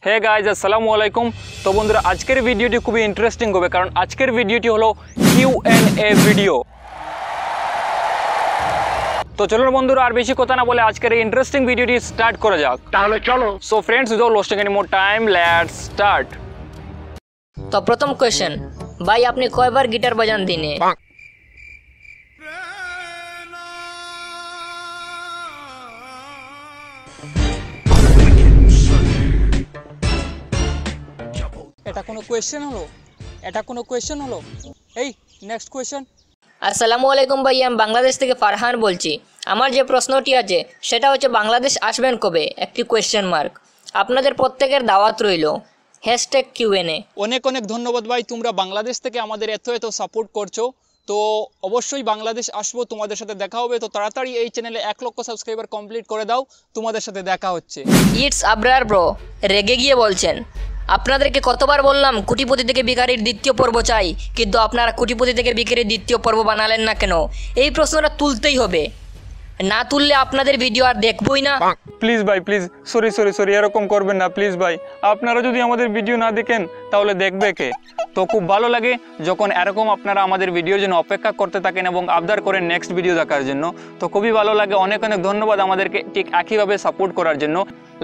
Hey guys আসসালামু আলাইকুম। তো বন্ধুরা আজকের ভিডিওটি খুবই ইন্টারেস্টিং হবে, কারণ আজকের ভিডিওটি হলো Q&A ভিডিও। তো চলুন বন্ধুরা আর বেশি কথা না বলে আজকের এই ইন্টারেস্টিং ভিডিওটি স্টার্ট করা যাক। তাহলে চলো। So friends, without losting any more time, let's start. তো প্রথম কোয়েশ্চেন, ভাই আপনি কয়বার গিটার বাজান দিনে? এটা কোনো কোয়েশ্চেন হলো? এই নেক্সট কোয়েশ্চেন। আসসালামু আলাইকুম ভাই, আমি বাংলাদেশ থেকে ফারহান বলছি। আমার যে প্রশ্নটি আছে সেটা হচ্ছে বাংলাদেশ আসবেন কবে, একটি কোয়েশ্চেন মার্ক। আপনাদের প্রত্যেকের দাওয়াত রইল। #Q&A। অনেক অনেক ধন্যবাদ ভাই, তোমরা বাংলাদেশ থেকে আমাদের এত সাপোর্ট করছো। তো অবশ্যই বাংলাদেশ আসবো, তোমাদের সাথে দেখা হবে। তো তাড়াতাড়ি এই চ্যানেলে 1 লক্ষ সাবস্ক্রাইবার কমপ্লিট করে দাও, তোমাদের সাথে দেখা হচ্ছে। ইটস আবরার ব্রো রেগে গিয়ে বলছেন, আপনাদেরকে কতবার বললাম কোটিপতি থেকে ভিখারির দ্বিতীয় পর্ব চাই, কিন্তু আপনারা কোটিপতি থেকে ভিখারির দ্বিতীয় পর্ব বানালেন না কেন? এই প্রশ্নটা তুলতেই হবে, না তুললে আপনাদের ভিডিও আর দেখবই না। প্লিজ ভাই, প্লিজ, সরি, এরকম করবেন না প্লিজ ভাই। আপনারা যদি আমাদের ভিডিও না দেখেন তাহলে দেখবে কে? তো খুব ভালো লাগে যখন এরকম আপনারা আমাদের ভিডিওর জন্য অপেক্ষা করতে থাকেন এবং আবদার করেন নেক্সট ভিডিও দেখার জন্য। তো খুবই ভালো লাগে, অনেক অনেক ধন্যবাদ আমাদেরকে ঠিক একইভাবে সাপোর্ট করার জন্য।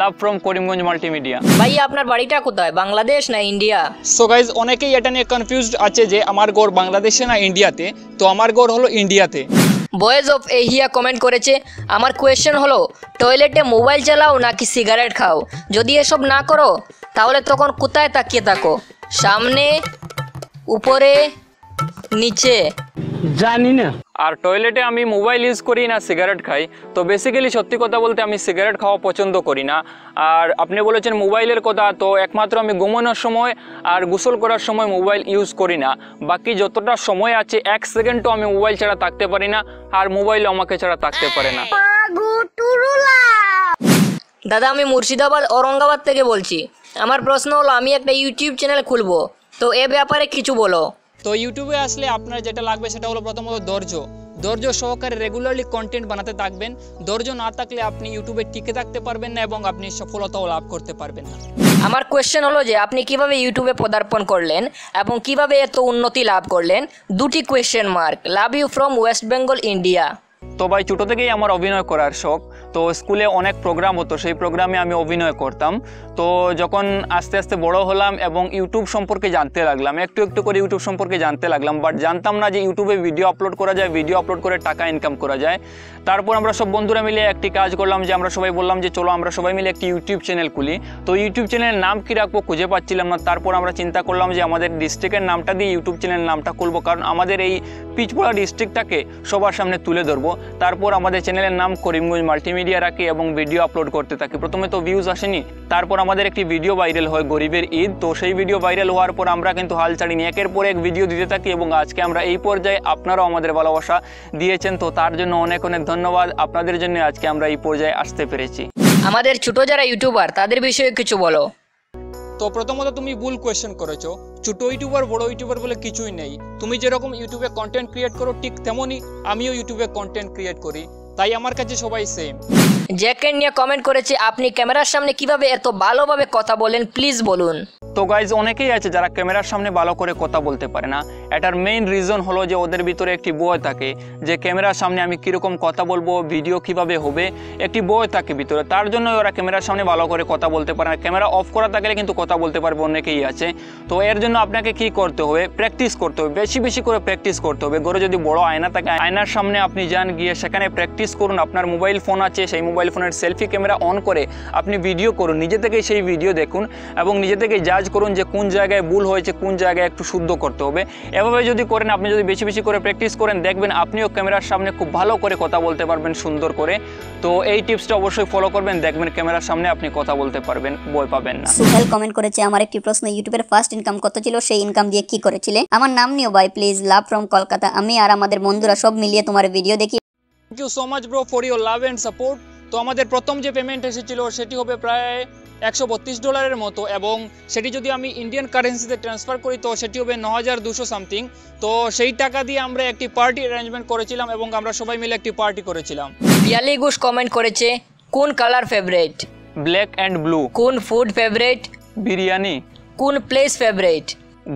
Love from Karimganj multimedia. ভাই আপনার বাড়িটা কোথায়, বাংলাদেশ না ইন্ডিয়া? সো গাইজ, অনেকেই এটা নিয়ে কনফিউজড আছে যে আমার গড় বাংলাদেশে না ইন্ডিয়াতে। তো আমার গড় হলো ইন্ডিয়াতে। বয়েজ অফ এহিয়া কমেন্ট করেছে, আমার কোয়েশ্চেন হলো টয়লেটে মোবাইল চালাও নাকি সিগারেট খাও? যদি এসব না করো তাহলে তখন কোথায় তাকিয়ে থাকো? সামনে, উপরে, নিচে? জানি না। আর টয়লেটে আমি মোবাইল ইউজ করি না সিগারেট খাই। তো বেসিক্যালি সত্যি কথা বলতে আমি সিগারেট খাওয়া পছন্দ করি না। আর আপনি বলেছেন মোবাইলের কথা, তো একমাত্র আমি ঘুমানোর সময় আর গোসল করার সময় মোবাইল ইউজ করি না। বাকি যতটা সময় আছে 1 সেকেন্ডও আমি মোবাইল ছাড়া থাকতে পারি না, আর মোবাইল আমাকে ছাড়া থাকতে পারে না। দাদা আমি মুর্শিদাবাদ ঔরঙ্গাবাদ থেকে বলছি। আমার প্রশ্ন হলো আমি একটা ইউটিউব চ্যানেল খুলবো, তো এ ব্যাপারে কিছু বলো। তো ইউটিউবে আসলে আপনার যেটা লাগবে সেটা হলো প্রথমত ধৈর্য সহকারে রেগুলারলি কন্টেন্ট বানাতে থাকবেন। ধৈর্য না থাকলে আপনি ইউটিউবে টিকে থাকতে পারবেন না এবং আপনি সফলতাও লাভ করতে পারবেন না। আমার কোয়েশ্চেন হলো যে আপনি কিভাবে ইউটিউবে পদার্পণ করলেন এবং কিভাবে এত উন্নতি লাভ করলেন? দুটি question mark. Love you from West Bengal, India. তো ভাই ছোটো থেকেই আমার অভিনয় করার শখ। তো স্কুলে অনেক প্রোগ্রাম হতো, সেই প্রোগ্রামে আমি অভিনয় করতাম। তো যখন আস্তে আস্তে বড় হলাম এবং ইউটিউব সম্পর্কে জানতে লাগলাম, একটু করে ইউটিউব সম্পর্কে জানতে লাগলাম, বাট জানতাম না যে ইউটিউবে ভিডিও আপলোড করা যায়, ভিডিও আপলোড করে টাকা ইনকাম করা যায়। তারপর আমরা সব বন্ধুরা মিলে একটি কাজ করলাম যে আমরা সবাই বললাম যে চলো আমরা সবাই মিলে একটি ইউটিউব চ্যানেল খুলি। তো ইউটিউব চ্যানেলের নাম কী রাখবো খুঁজে পাচ্ছিলাম না। তারপর আমরা চিন্তা করলাম যে আমাদের ডিস্ট্রিক্টের নামটা দিয়ে ইউটিউব চ্যানেলের নামটা খুলবো, কারণ আমাদের এই পিচপড়া ডিস্ট্রিক্টটাকে সবার সামনে তুলে ধরবো। তারপর আমাদের চ্যানেলের নাম করিমগঞ্জ মাল্টিমিডিয়া রাখি এবং ভিডিও আপলোড করতে থাকি। প্রথমে তো ভিউজ আসেনি, তারপর আমাদের একটি ভিডিও ভাইরাল হয় গরিবের ঈদ। তো সেই ভিডিও ভাইরাল হওয়ার পর আমরা কিন্তু হাল ছাড়িনি, একের পর এক ভিডিও দিতে থাকি এবং আজকে আমরা এই পর্যায়ে, আপনারাও আমাদের ভালোবাসা দিয়েছেন, তো তার জন্য অনেক অনেক ধন্যবাদ। আপনাদের জন্য আজকে আমরা এই পর্যায়ে আসতে পেরেছি। আমাদের ছোট যারা ইউটিউবার তাদের বিষয়ে কিছু বলো। তো প্রথমত তুমি ভুল কোয়েশ্চেন করেছো। ছোটো ইউটিউবার বড় ইউটিউবার বলে কিছুই নেই। তুমি যেরকম ইউটিউবে কন্টেন্ট ক্রিয়েট করো ঠিক তেমনই আমিও ইউটিউবে কন্টেন্ট ক্রিয়েট করি, তাই আমার কাছে সবাই সেম। জ্যাকেন নিয়ে কমেন্ট করেছে, আপনি ক্যামেরার সামনে কিভাবে এত ভালোভাবে কথা বলেন, প্লিজ বলুন। তো গাইজ, অনেকেই আছে যারা ক্যামেরার সামনে ভালো করে কথা বলতে পারে না। এটার মেইন রিজন হলো যে ওদের ভিতরে একটি ভয় থাকে যে ক্যামেরার সামনে আমি কীরকম কথা বলবো, ভিডিও কিভাবে হবে, একটি ভয় থাকে ভিতরে। তার জন্য ওরা ক্যামেরার সামনে ভালো করে কথা বলতে পারে না। ক্যামেরা অফ করা থাকলে কিন্তু কথা বলতে পারবে, অনেকেই আছে। তো এর জন্য আপনাকে কি করতে হবে? প্র্যাকটিস করতে হবে, বেশি করে প্র্যাকটিস করতে হবে। ঘরে যদি বড় আয়না থাকে, আয়নার সামনে আপনি যান, গিয়ে সেখানে প্র্যাকটিস করুন। আপনার মোবাইল ফোন আছে, সেই মোবাইল ফোনের সেলফি ক্যামেরা অন করে আপনি ভিডিও করুন, নিজে থেকেই সেই ভিডিও দেখুন এবং নিজে থেকেই জাজ করুন যে কোন জায়গায় ভুল হয়েছে, কোন জায়গায় একটু শুদ্ধ করতে হবে। এভাবে যদি করেন, আপনি যদি বেশি করে প্র্যাকটিস করেন, দেখবেন আপনিও ক্যামেরার সামনে খুব ভালো করে কথা বলতে পারবেন, সুন্দর করে। তো এই টিপসটা অবশ্যই ফলো করবেন, দেখবেন ক্যামেরার সামনে আপনি কথা বলতে পারবেন, ভয় পাবেন না। সুহেল কমেন্ট করেছে, আমার একটি প্রশ্ন, ইউটিউবের ফার্স্ট ইনকাম কত ছিল, সেই ইনকাম দিয়ে কি করেছিলে? আমার নাম নিও ভাই প্লিজ। Love from Kolkata. আমি আর আমাদের বন্ধুরা সব মিলিয়ে তোমার ভিডিও দেখি। Thank you so much bro for your love and support. তো আমাদের প্রথম যে পেমেন্ট এসেছিল সেটি হবে প্রায় $132 মতো, এবং সেটি যদি আমি ইন্ডিয়ান কারেন্সিতে ট্রান্সফার করি তো সেটি হবে 9200 সামথিং। তো সেই টাকা দিয়ে আমরা একটি পার্টি অ্যারেঞ্জমেন্ট করেছিলাম এবং আমরা সবাই মিলে একটি পার্টি করেছিলাম। পিয়ালি ঘোষ কমেন্ট করেছে, কোন colour favourite? Black and blue. কোন ফুড ফেভারিট? বিরিয়ানি। কোন place favourite?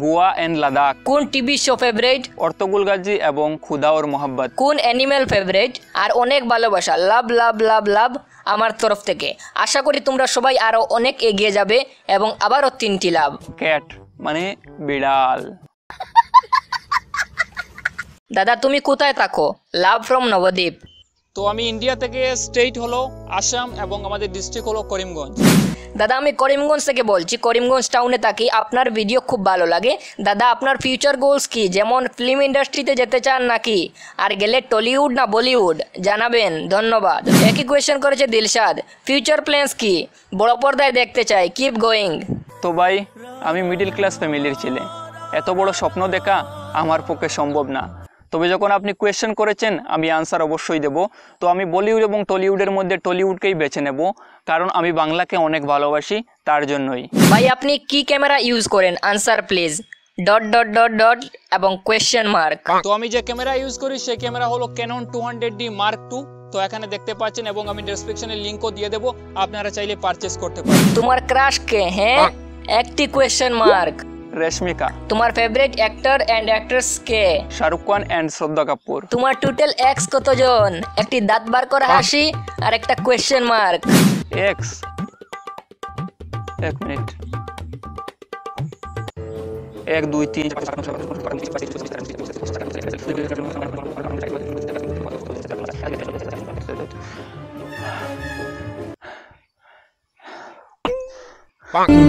Goa and Ladakh. কোন টিভি শো ফেভারিট? অর্তুগল গাজী এবং খুদা ওর মোহাব্বত। কোন অ্যানিম্যাল ফেভারিট? আর অনেক ভালোবাসা, লাভ লাভ লাভ লাভ আমার তরফ থেকে। আশা করি তোমরা সবাই আরও অনেক এগিয়ে যাবে এবং আবারও 3টি লাভ। ক্যাট মানে বিড়াল। দাদা তুমি কোথায় থাকো? Love from Nabadwip. তো আমি ইন্ডিয়া থেকে, স্টেট হলো আসাম এবং আমাদের ডিস্ট্রিক্ট হলো করিমগঞ্জ। দাদা আমি করিমগঞ্জ থেকে বলছি, করিমগঞ্জ টাউনে থাকি। আপনার ভিডিও খুব ভালো লাগে। দাদা আপনার ফিউচার গোলস কি? যেমন ফিল্ম ইন্ডাস্ট্রিতে যেতে চান নাকি? আর গেলে টলিউড না বলিউড? জানাবেন, ধন্যবাদ। একই কোয়েশ্চেন করেছে দিলশাদ, ফিউচার প্ল্যান্স কি? বড় পর্দায় দেখতে চাই, কিপ গোয়িং। তো ভাই আমি মিডল ক্লাস ফ্যামিলির ছেলে, এত বড় স্বপ্ন দেখা আমার পক্ষে সম্ভব না। তবে যখন আপনি কোয়েশ্চেন করেছেন আমি আনসার অবশ্যই দেব। তো আমি বলিউড এবং টলিউডের মধ্যে টলিউডকেই বেছে নেব, কারণ আমি বাংলাকে অনেক ভালোবাসি, তার জন্যই। ভাই আপনি কি ক্যামেরা ইউজ করেন? Answer please, dot dot dot dot এবং কোয়েশ্চেন মার্ক। তো আমি যে ক্যামেরা ইউজ করি সেই ক্যামেরা হলো ক্যানন 200D Mark II। তো এখানে দেখতে পাচ্ছেন এবং আমি ডেসক্রিপশনে লিংকও দিয়ে দেবো, আপনারা চাইলে পারচেস করতে পারেন। তোমার ক্রাশ কে? হ্যাঁ, একটি কোয়েশ্চেন মার্ক। রেশমিকা। তোমার ফেভারিট অ্যাক্টর এন্ড অ্যাক্ট্রেস কে? শাহরুখ খান অ্যান্ড শ্রদ্ধা কাপুর। তোমার টোটাল এক্স কতজন? একটি দাঁত বার করা হাসি আর একটা কোয়েশ্চেন মার্ক। এক্স, এক মিনিট, 1 2 3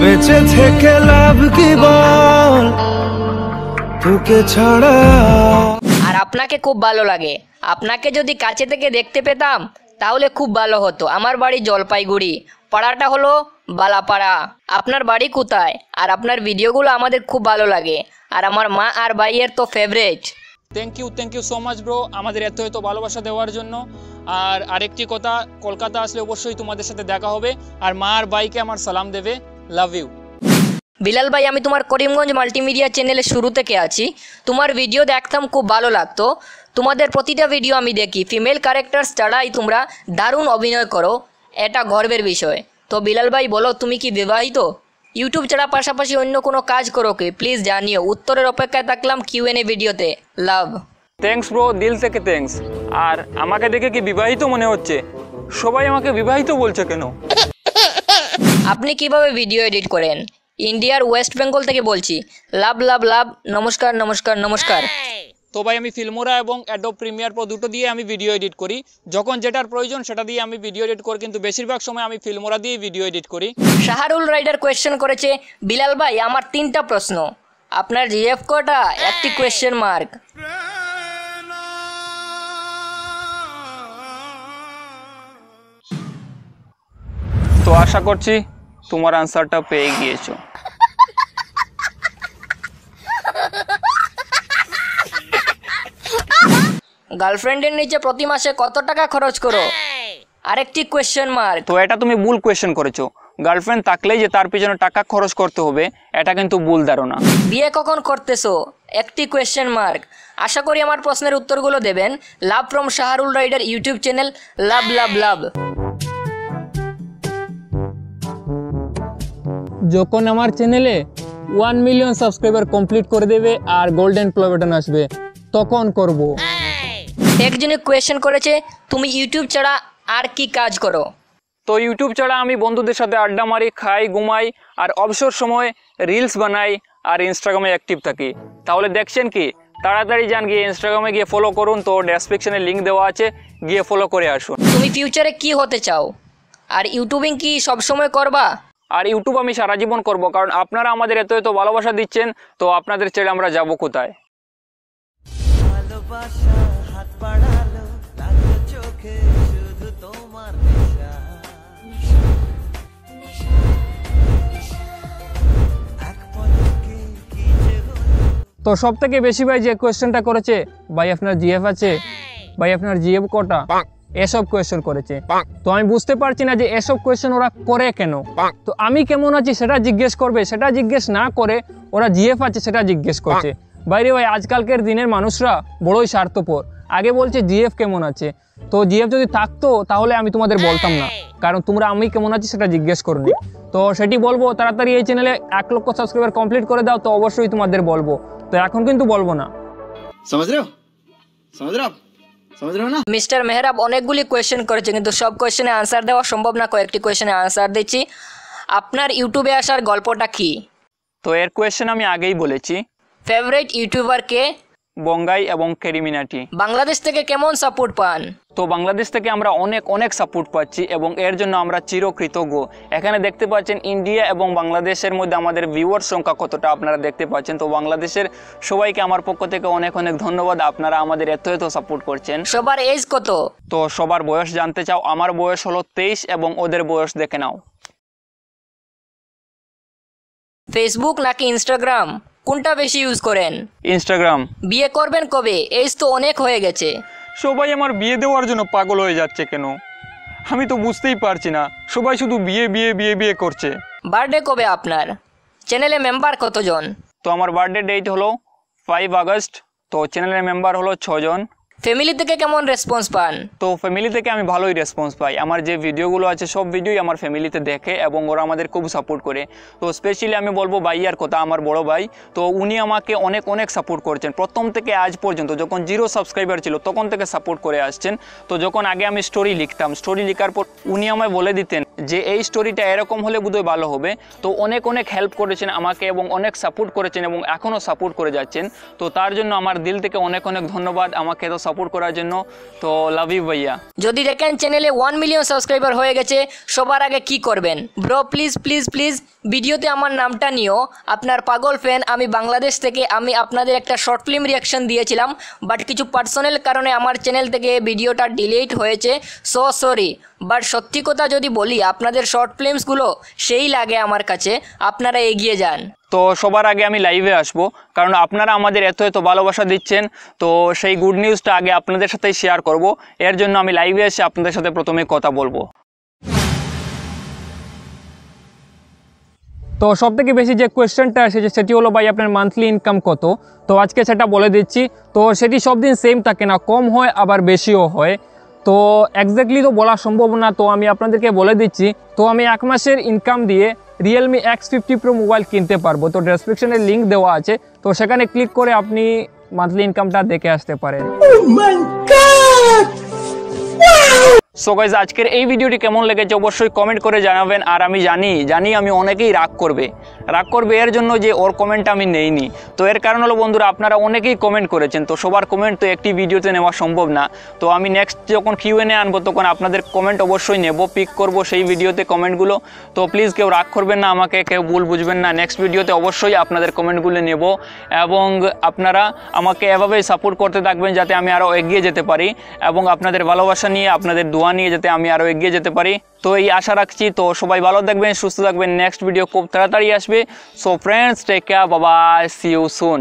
বেঁচে থেকে লাভ কি বল, তোকে ছাড়া। আর আপনাকে খুব ভালো লাগে। আপনাকে যদি কাছে থেকে দেখতে পেতাম তাহলে খুব ভালো হতো। আমার বাড়ি জলপাইগুড়ি, পাড়াটা হলো বালাপাড়া। আপনার বাড়ি কোথায়? আর আপনার ভিডিওগুলো আমাদের খুব ভালো লাগে, আর আমার মা আর ভাইয়ের তো favourite. Thank you so much bro, আমাদের এত ভালোবাসা দেওয়ার জন্য। আর আরেকটি কথা, কলকাতা আসলে অবশ্যই তোমাদের সাথে দেখা হবে, আর মা আর ভাইকে আমার সালাম দেবে। Love you. বিলাল ভাই আমি তোমার করিমগঞ্জ মাল্টিমিডিয়া চ্যানেলে শুরু থেকে আছি। তোমার ভিডিও দেখতাম, খুব ভালো লাগতো। তোমাদের প্রতিটা ভিডিও আমি দেখি। ফিমেল ক্যারেক্টার্স ছাড়াই তোমরা দারুণ অভিনয় করো, এটা গর্বের বিষয়। তো বিলাল ভাই বলো, তুমি কি বিবাহিত? ইউটিউব ছাড়া পাশাপাশি অন্য কোনো কাজ করো কি? প্লিজ জানিও। উত্তরের অপেক্ষায় থাকলাম Q&A ভিডিওতে। লাভ। থ্যাঙ্কস ব্রো, দিল থেকে থ্যাঙ্কস। আর আমাকে দেখে কি বিবাহিত মনে হচ্ছে? সবাই আমাকে বিবাহিত বলছে কেন? আপনি কিভাবে ভিডিও এডিট করেন? ইন্ডিয়ার ওয়েস্ট বেঙ্গল থেকে বলছি। লাভ লাভ লাভ, নমস্কার নমস্কার নমস্কার। তো ভাই আমি ফিল্মোরা এবং অ্যাডোব প্রিমিয়ার প্রো দুটো দিয়ে আমি ভিডিও এডিট করি। যখন যেটার প্রয়োজন সেটা দিয়ে আমি ভিডিও এডিট করি, কিন্তু বেশিরভাগ সময় আমি ফিল্মোরা দিয়ে ভিডিও এডিট করি। শাহরুল রাইডার কোয়েশ্চেন করেছে, বিলাল ভাই আমার 3টা প্রশ্ন। আপনার জিএফ কটা? একটি কোয়েশ্চেন মার্ক। তো আশা করছি তোমার আনসারটা পেয়ে গিয়েছো। গার্লফ্রেন্ডের নিচে প্রতি মাসে কত টাকা খরচ করো? আরেকটি কোয়েশ্চেন মার্ক। তো এটা তুমি ভুল কোয়েশ্চেন করেছো। গার্লফ্রেন্ড থাকলেই যে তার পিছনে টাকা খরচ করতে হবে, এটা কিন্তু ভুল ধারণা। বিয়ে কখন করতেছো? একটি কোয়েশ্চেন মার্ক। আশা করি আমার প্রশ্নের উত্তরগুলো দেবেন। Love from Shahrul Rider YouTube channel. Love love love. যখন আমার চ্যানেলে 1 মিলিয়ন সাবস্ক্রাইবার কমপ্লিট করে দেবে আর গোল্ডেন প্লে বাটন আসবে, তখন করব। একজনে কোয়েশ্চেন করেছে, তুমি ইউটিউব ছাড়া আর কি কাজ করো? তো ইউটিউব ছাড়া আমি বন্ধুদের সাথে আড্ডা মারি, খাই, ঘুমাই, আর অবসর সময় রিলস বানাই আর ইনস্টাগ্রামে অ্যাক্টিভ থাকি। তাহলে দেখছেন কি? তাড়াতাড়ি যান, গিয়ে ইনস্টাগ্রামে গিয়ে ফলো করুন। তো ডেসক্রিপশনে লিঙ্ক দেওয়া আছে, গিয়ে ফলো করে আসুন। তুমি ফিউচারে কি হতে চাও? আর ইউটিউবিং কি সবসময় করবা? আর ইউটিউব আমি সারা জীবন করব, কারণ আপনারা আমাদের এত ভালোবাসা দিচ্ছেন। তো আপনাদের ছেড়ে আমরা যাব কোথায়? ভালোবাসা হাত বাড়ালো, লাগলো চোখে শুধু তোমার নেশা। এক পলকে কি যে হলো। তো সব থেকে বেশি ভাই যে কোয়েশ্চেনটা করেছে, ভাই আপনার জিএফ আছে, ভাই আপনার জিএফ কটা, এসব কোয়েশ্চেন করেছে। তো আমি বুঝতে পারছি না যে এসব কোয়েশ্চেন ওরা করে কেন। তো আমি কেমন আছি সেটা জিজ্ঞেস করবে, সেটা জিজ্ঞেস না করে ওরা জিএফ আছে সেটা জিজ্ঞেস করছে। বাইরে ভাই আজকালকার দিনের মানুষরা বড়ই স্বার্থপর। আগে বলছে জিএফ কেমন আছে, তো জিএফ যদি থাকতো তাহলে আমি তোমাদের বলতাম না, কারণ তোমরা আমি কেমন আছি সেটা জিজ্ঞেস করনি। তো সেটি বলবো, তাড়াতাড়ি এই চ্যানেলে 1 লক্ষ সাবস্ক্রাইবার কমপ্লিট করে দাও, তো অবশ্যই তোমাদের বলবো। তো এখন কিন্তু বলবো না। समझ रहे हो आप समझ रहे हो ना। মিস্টার মেহরাব অনেকগুলি কোয়েশ্চেন করেছে, কিন্তু সব কোয়েশ্চেনে আনসার দেওয়া সম্ভব না, কয়েকটি কোয়েশ্চেনে আনসার দিচ্ছি। আপনার ইউটিউবে আসার গল্পটা কি? তো এর কোয়েশ্চেন আমি আগেই বলেছি, ফেভারিট ইউটিউবার কে? বঙ্গাই এবং ক্যারিমিনাটি। বাংলাদেশ থেকে কেমন সাপোর্ট পান? তো বাংলাদেশ থেকে আমরা অনেক সাপোর্ট পাচ্ছি এবং এর জন্য আমরা চিরকৃতজ্ঞ। এখানে দেখতে পাচ্ছেন ইন্ডিয়া এবং বাংলাদেশের মধ্যে আমাদের ভিউয়ার সংখ্যা কতটা আপনারা দেখতে পাচ্ছেন। তো বাংলাদেশের সবাইকে আমার পক্ষ থেকে অনেক ধন্যবাদ, আপনারা আমাদের এত সাপোর্ট করছেন। সবার এজ কত? তো সবার বয়স জানতে চাও? আমার বয়স হলো 23 এবং ওদের বয়স দেখে নাও। ফেসবুক নাকি ইনস্টাগ্রাম, কোনটা বেশি ইউজ করেন? ইনস্টাগ্রাম। বিয়ে করবেন কবে? এজ তো অনেক হয়ে গেছে। সবাই আমার বিয়ে দেওয়ার জন্য পাগল হয়ে যাচ্ছে কেন, আমি তো বুঝতেই পারছি না। সবাই শুধু বিয়ে বিয়ে বিয়ে বিয়ে করছে। বার্থডে কবে আপনার? চ্যানেলে মেম্বার কতজন? তো আমার বার্থডে ডেট হলো 5 আগস্ট। তো চ্যানেলের মেম্বার হলো 6 জন। ফ্যামিলি থেকে কেমন রেসপন্স পান? তো ফ্যামিলি থেকে আমি ভালোই রেসপন্স পাই। আমার যে ভিডিওগুলো আছে সব ভিডিওই আমার ফ্যামিলিতে দেখে এবং ওরা আমাদের খুব সাপোর্ট করে। তো স্পেশালি আমি বলবো ভাইয়ার কথা, আমার বড় ভাই। তো উনি আমাকে অনেক সাপোর্ট করছেন প্রথম থেকে আজ পর্যন্ত। যখন 0 সাবস্ক্রাইবার ছিল তখন থেকে সাপোর্ট করে আসছেন। তো যখন আগে আমি স্টোরি লিখতাম, স্টোরি লেখার পর উনি আমায় বলে দিতেন যে এই স্টোরিটা এরকম হলে বোধহয় ভালো হবে। তো অনেক হেল্প করেছেন আমাকে এবং অনেক সাপোর্ট করেছেন এবং এখনও সাপোর্ট করে যাচ্ছেন। তো তার জন্য আমার দিল থেকে অনেক ধন্যবাদ আমাকে এত সাপোর্ট করার জন্য। তো লাভ ইউ ভাইয়া। যদি দেখেন চ্যানেলে 1 মিলিয়ন সাবস্ক্রাইবার হয়ে গেছে, সবার আগে কি করবেন? ব্রো প্লিজ ভিডিওতে আমার নামটা নিও, আপনার পাগল ফ্যান। আমি বাংলাদেশ থেকে, আমি আপনাদের একটা শর্ট ফিল্ম রিয়াকশন দিয়েছিলাম, বাট কিছু পার্সোনাল কারণে আমার চ্যানেল থেকে ভিডিওটা ডিলিট হয়েছে, সো সরি। বাট সত্যি কথা যদি বলি, আপনাদের শর্ট ফিল্মসগুলো সেই লাগে আমার কাছে, আপনারা এগিয়ে যান। তো সবার আগে আমি লাইভে আসবো, কারণ আপনারা আমাদের এত ভালোবাসা দিচ্ছেন। তো সেই গুড নিউজটা আগে আপনাদের সাথেই শেয়ার করব। এর জন্য আমি লাইভে এসে আপনাদের সাথে প্রথমে কথা বলবো। তো সবথেকে বেশি যে কোয়েশ্চেনটা এসেছে সেটি হলো ভাই আপনার মান্থলি ইনকাম কত। তো আজকে সেটা বলে দিচ্ছি। তো সেটি সব দিন সেম থাকে না, কম হয় আবার বেশিও হয়। তো এক্স্যাক্টলি তো বলা সম্ভব না, তো আমি আপনাদেরকে বলে দিচ্ছি। তো আমি 1 মাসের ইনকাম দিয়ে রিয়েলমি X50 Pro মোবাইল কিনতে পারবো। তো ডেসক্রিপশনে লিঙ্ক দেওয়া আছে, তো সেখানে ক্লিক করে আপনি মান্থলি ইনকামটা দেখে আসতে পারেন। সো গাইজ, আজকের এই ভিডিওটি কেমন লেগেছে অবশ্যই কমেন্ট করে জানাবেন। আর আমি জানি আমি অনেকেই রাগ করবে এর জন্য যে ওর কমেন্টটা আমি নেইনি। তো এর কারণ হলো বন্ধুরা, আপনারা অনেকেই কমেন্ট করেছেন, তো সবার কমেন্ট তো একটি ভিডিওতে নেওয়া সম্ভব না। তো আমি নেক্সট যখন Q&A আনবো তখন আপনাদের কমেন্ট অবশ্যই নেব, পিক করব সেই ভিডিওতে কমেন্টগুলো। তো প্লিজ কেউ রাগ করবেন না আমাকে, কেউ ভুল বুঝবেন না। নেক্সট ভিডিওতে অবশ্যই আপনাদের কমেন্টগুলো নেব এবং আপনারা আমাকে এভাবেই সাপোর্ট করতে থাকবেন যাতে আমি আরও এগিয়ে যেতে পারি এবং আপনাদের ভালোবাসা নিয়ে, আপনাদের দোয়া নিয়ে যাতে আমি আরও এগিয়ে যেতে পারি। তো এই আশা রাখছি। তো সবাই ভালো থাকবেন, সুস্থ থাকবেন। নেক্সট ভিডিও খুব তাড়াতাড়ি আসবে। So friends, take care, bye bye, see you soon.